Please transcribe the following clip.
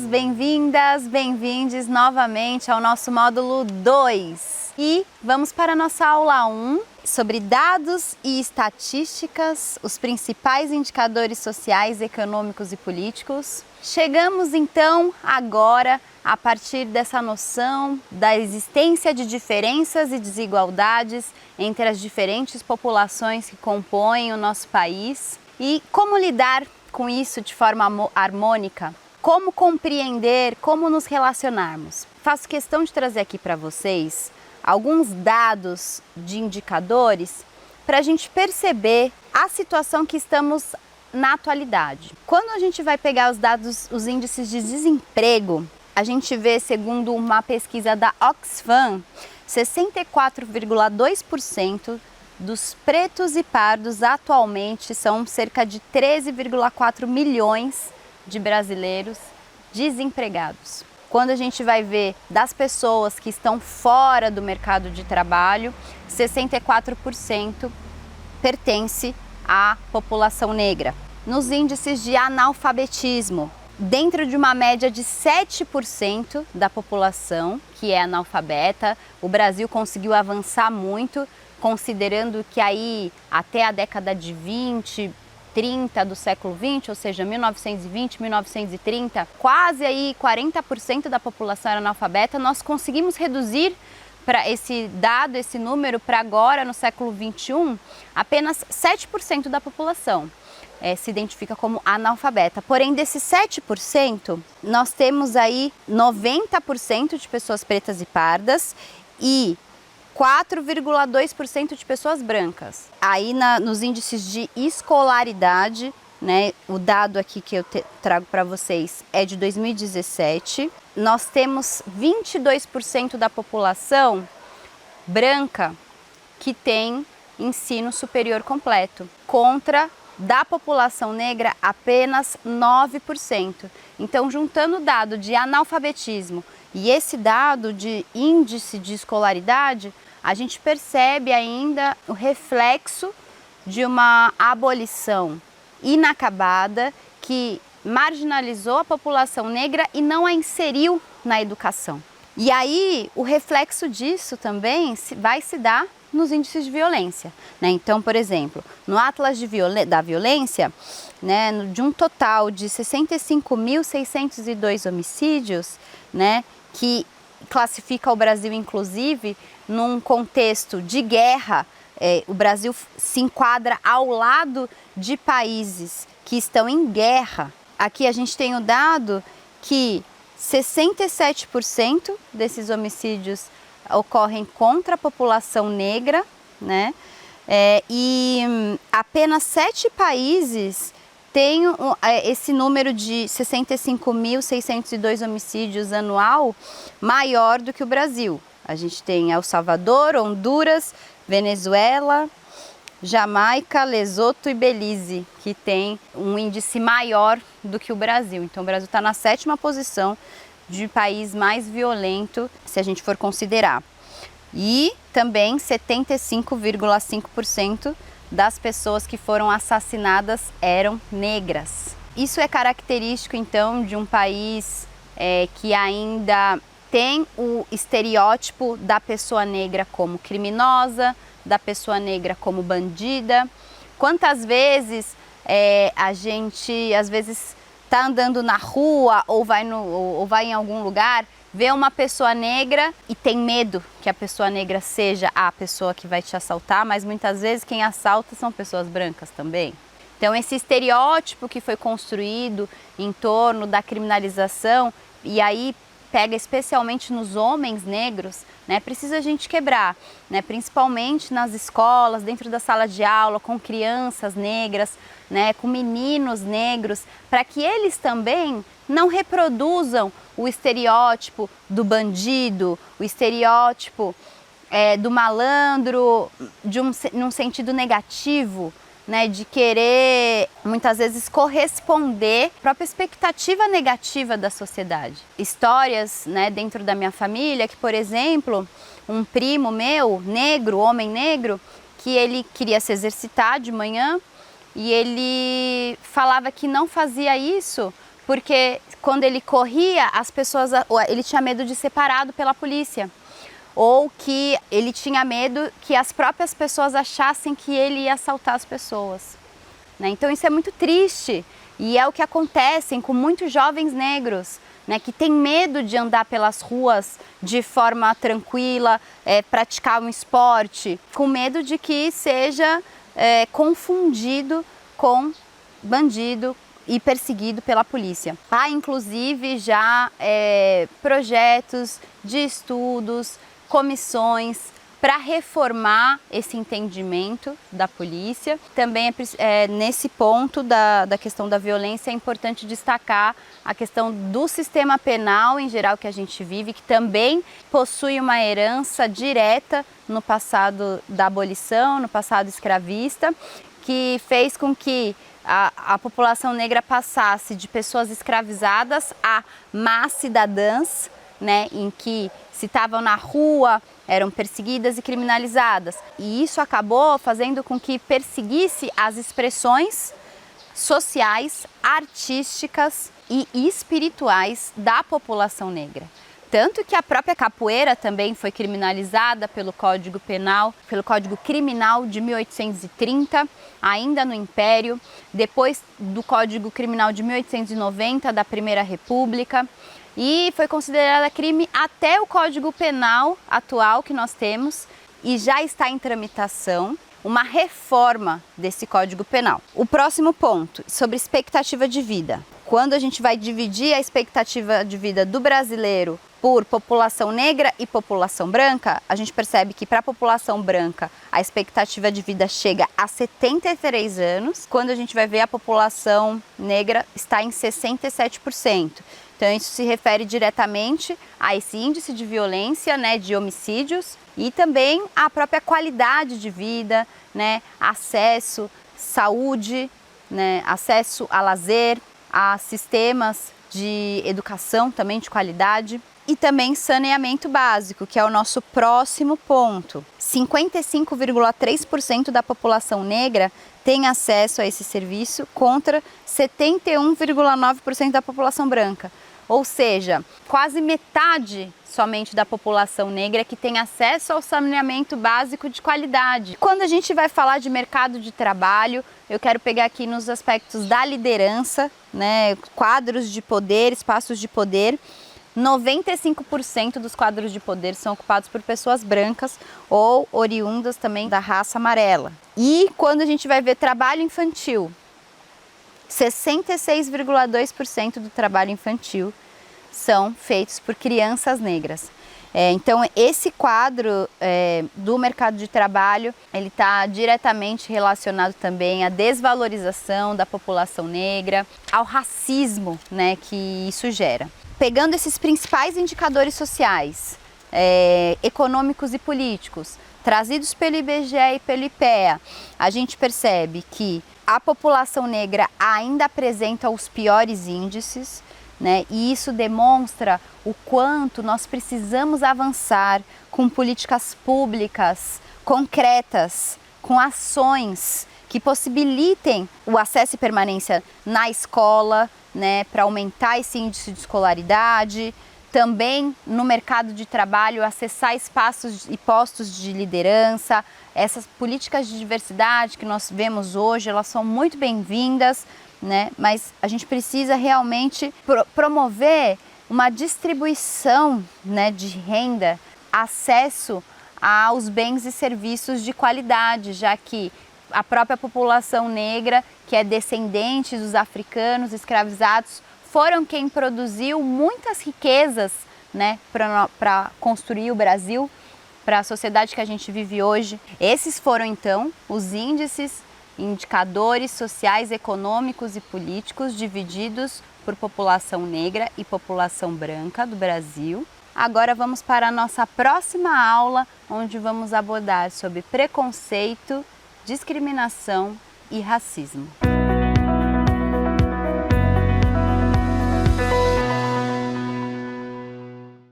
bem-vindas, bem-vindes novamente ao nosso módulo 2. E vamos para a nossa aula 1 sobre dados e estatísticas, os principais indicadores sociais, econômicos e políticos. Chegamos então agora a partir dessa noção da existência de diferenças e desigualdades entre as diferentes populações que compõem o nosso país e como lidar com isso de forma harmônica, como compreender, como nos relacionarmos. Faço questão de trazer aqui para vocês alguns dados de indicadores para a gente perceber a situação que estamos na atualidade. Quando a gente vai pegar os dados, os índices de desemprego, a gente vê, segundo uma pesquisa da Oxfam, 64,2% dos pretos e pardos atualmente são cerca de 13,4 milhões de brasileiros desempregados. Quando a gente vai ver das pessoas que estão fora do mercado de trabalho, 64% pertence à população negra. Nos índices de analfabetismo, dentro de uma média de 7% da população que é analfabeta, o Brasil conseguiu avançar muito, considerando que aí até a década de 30 do século 20, ou seja, 1920, 1930, quase aí 40% da população era analfabeta. Nós conseguimos reduzir para esse dado, esse número, para agora, no século 21, apenas 7% da população se identifica como analfabeta. Porém, desses 7%, nós temos aí 90% de pessoas pretas e pardas e 4,2% de pessoas brancas. Aí nos índices de escolaridade, né, o dado aqui que eu trago para vocês é de 2017, nós temos 22% da população branca que tem ensino superior completo, contra da população negra apenas 9%. Então, juntando o dado de analfabetismo e esse dado de índice de escolaridade, a gente percebe ainda o reflexo de uma abolição inacabada que marginalizou a população negra e não a inseriu na educação. E aí, o reflexo disso também vai se dar nos índices de violência, né? Então, por exemplo, no Atlas da Violência, né, de um total de 65.602 homicídios, né, que classifica o Brasil, inclusive, num contexto de guerra, o Brasil se enquadra ao lado de países que estão em guerra. Aqui a gente tem o dado que 67% desses homicídios ocorrem contra a população negra, né? E apenas 7 países têm esse número de 65.602 homicídios anual maior do que o Brasil. A gente tem El Salvador, Honduras, Venezuela, Jamaica, Lesoto e Belize, que tem um índice maior do que o Brasil. Então o Brasil está na 7ª posição de país mais violento, se a gente for considerar. E também 75,5% das pessoas que foram assassinadas eram negras. Isso é característico, então, de um país que ainda tem o estereótipo da pessoa negra como criminosa, da pessoa negra como bandida. Quantas vezes a gente, às vezes, está andando na rua ou vai em algum lugar, vê uma pessoa negra e tem medo que a pessoa negra seja a pessoa que vai te assaltar, mas muitas vezes quem assalta são pessoas brancas também. Então esse estereótipo que foi construído em torno da criminalização, e aí pega especialmente nos homens negros, né, precisa a gente quebrar, né, principalmente nas escolas, dentro da sala de aula, com crianças negras, né, com meninos negros, para que eles também não reproduzam o estereótipo do bandido, o estereótipo do malandro, num sentido negativo, né, de querer muitas vezes corresponder à própria expectativa negativa da sociedade. Histórias, né, dentro da minha família que, por exemplo, um primo meu, negro, homem negro, que ele queria se exercitar de manhã e ele falava que não fazia isso porque quando ele corria, as pessoas, ele tinha medo de ser parado pela polícia, ou que ele tinha medo que as próprias pessoas achassem que ele ia assaltar as pessoas, né? Então isso é muito triste e é o que acontece com muitos jovens negros, né, que têm medo de andar pelas ruas de forma tranquila, praticar um esporte, com medo de que seja confundido com bandido e perseguido pela polícia. Há inclusive já projetos de estudos, comissões para reformar esse entendimento da polícia. Também nesse ponto da questão da violência é importante destacar a questão do sistema penal em geral que a gente vive, que também possui uma herança direta no passado da abolição, no passado escravista, que fez com que a população negra passasse de pessoas escravizadas a más cidadãs, né, em que se estavam na rua, eram perseguidas e criminalizadas. E isso acabou fazendo com que perseguisse as expressões sociais, artísticas e espirituais da população negra. Tanto que a própria capoeira também foi criminalizada pelo Código Penal, pelo Código Criminal de 1830, ainda no Império, depois do Código Criminal de 1890, da Primeira República, e foi considerada crime até o Código Penal atual que nós temos, e já está em tramitação uma reforma desse Código Penal. O próximo ponto, sobre expectativa de vida. Quando a gente vai dividir a expectativa de vida do brasileiro por população negra e população branca, a gente percebe que para a população branca a expectativa de vida chega a 73 anos, quando a gente vai ver a população negra está em 67%. Então isso se refere diretamente a esse índice de violência, né, de homicídios, e também à própria qualidade de vida, né, acesso, saúde, né, acesso a lazer, a sistemas de educação também de qualidade e também saneamento básico, que é o nosso próximo ponto. 55,3% da população negra tem acesso a esse serviço contra 71,9% da população branca. Ou seja, quase metade somente da população negra que tem acesso ao saneamento básico de qualidade. Quando a gente vai falar de mercado de trabalho, eu quero pegar aqui nos aspectos da liderança, né, quadros de poder, espaços de poder. 95% dos quadros de poder são ocupados por pessoas brancas ou oriundas também da raça amarela. E quando a gente vai ver trabalho infantil, 66,2% do trabalho infantil são feitos por crianças negras. Então esse quadro do mercado de trabalho, ele está diretamente relacionado também à desvalorização da população negra, ao racismo, né, que isso gera. Pegando esses principais indicadores sociais, econômicos e políticos, trazidos pelo IBGE e pelo IPEA, a gente percebe que a população negra ainda apresenta os piores índices, né? E isso demonstra o quanto nós precisamos avançar com políticas públicas concretas, com ações que possibilitem o acesso e permanência na escola, né, para aumentar esse índice de escolaridade, também no mercado de trabalho, acessar espaços e postos de liderança. Essas políticas de diversidade que nós vemos hoje, elas são muito bem-vindas, né? Mas a gente precisa realmente promover uma distribuição, né, de renda, acesso aos bens e serviços de qualidade, já que a própria população negra, que é descendente dos africanos escravizados, foram quem produziu muitas riquezas, né, para construir o Brasil, para a sociedade que a gente vive hoje. Esses foram então os índices, indicadores sociais, econômicos e políticos divididos por população negra e população branca do Brasil. Agora vamos para a nossa próxima aula, onde vamos abordar sobre preconceito, discriminação e racismo.